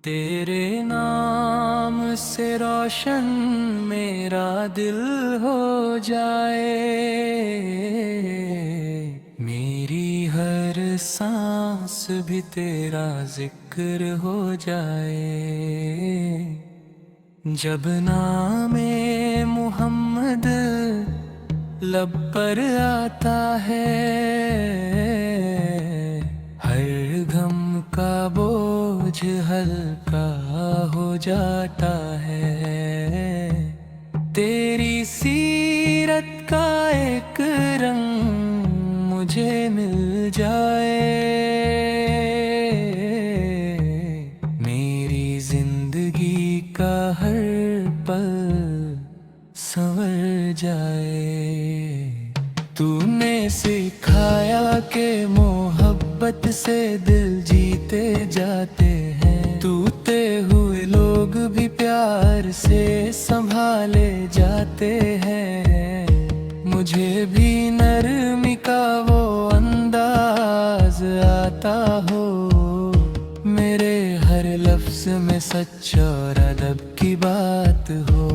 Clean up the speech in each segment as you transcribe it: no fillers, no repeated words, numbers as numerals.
تیرے نام سے روشن میرا دل ہو جائے، میری ہر سانس بھی تیرا ذکر ہو جائے۔ جب نام محمد لب پر آتا ہے، ہر غم کا بوجھ ہلکا ہو جاتا ہے۔ تیری سیرت کا ایک رنگ مجھے مل جائے، میری زندگی کا ہر پل سنور جائے۔ تو نے سکھایا کہ محبت سے دل جیتے جاتے ہیں، ٹوٹے ہوئے لوگ بھی پیار سے سنبھالے جاتے ہیں۔ مجھے بھی نرمی کا وہ انداز آتا ہو، میرے ہر لفظ میں سچ اور ادب کی بات ہو۔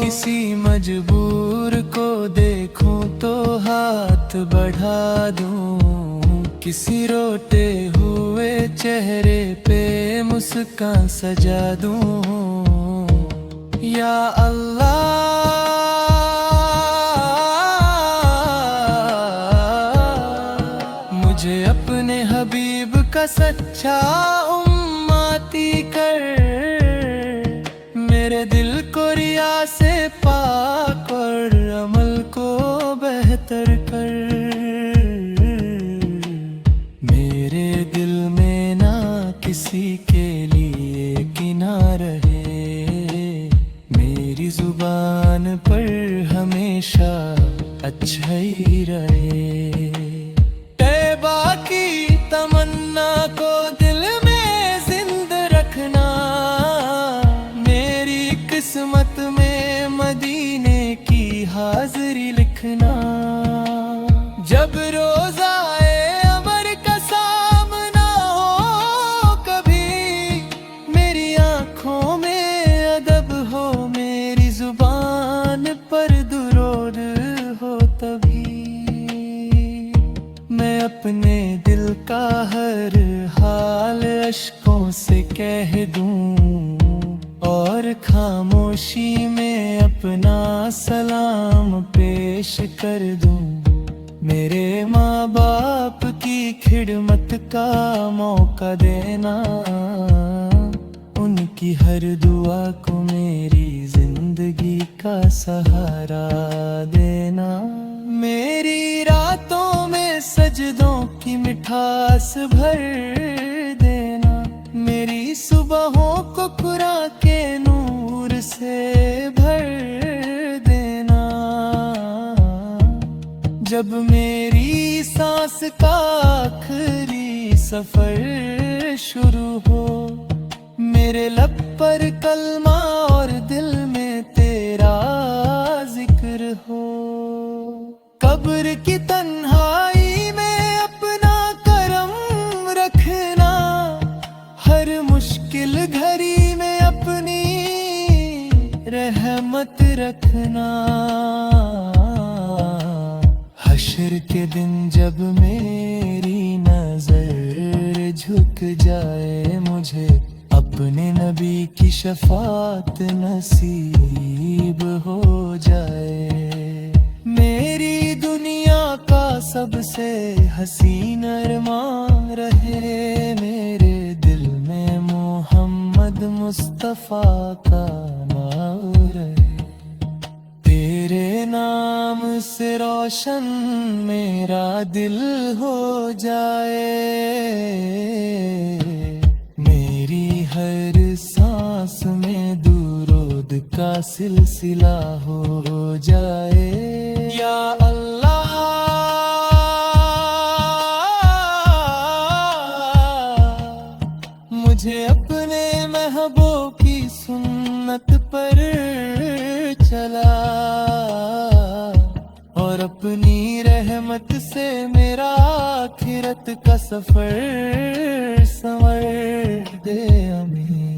کسی مجبور کو دیکھوں تو ہاتھ بڑھا دوں، کسی روتے ہوئے چہرے پہ مسکان سجا دوں۔ یا اللہ، مجھے اپنے حبیب کا سچا امتی کر، میرے دل کو ریا سے پاک اور عمل کو بہتر کر۔ میرے دل میں نہ کسی کے لیے کینہ رہے، میری زبان پر ہمیشہ اچھا ہی رہے۔ طیبہ کی تمنا کو دل میں زندہ رکھنا، میری قسمت میں مدینے کی حاضری لکھنا۔ جب روزہ عمر کا سامنا ہو کبھی، میری آنکھوں میں ادب ہو، میری زبان پر درود ہو، تبھی میں اپنے دل کا ہر حال اشکوں سے کہہ دوں، اور خاموشی میں اپنا سلام پیش کر دوں۔ میرے ماں باپ کی خدمت کا موقع دینا، ان کی ہر دعا کو میری زندگی کا سہارا دینا۔ میری راتوں میں سجدوں کی مٹھاس بھر دینا، میری صبحوں کو قرآن کے نور سے بھر دینا۔ جب میری سانس کا آخری سفر شروع ہو، میرے لب پر کلمہ اور دل میں تیرا ذکر ہو۔ قبر کی تنہائی میں اپنا کرم رکھنا، ہر مشکل گھڑی میں اپنی رحمت رکھنا۔ حشر کے دن جب میری نظر جھک جائے، مجھے اپنے نبی کی شفاعت نصیب ہو جائے۔ میری دنیا کا سب سے حسین ارمان رہے، میرے دل میں محمد مصطفیٰ کا نام رہے۔ تیرے نام سے روشن میرا دل ہو جائے، میری ہر سانس میں درود کا سلسلہ ہو جائے۔ یا اللہ، مجھے اپنے محبوب کی سنت پر چلا، اور اور اپنی رحمت سے میرا آخرت کا سفر سنور دے امین۔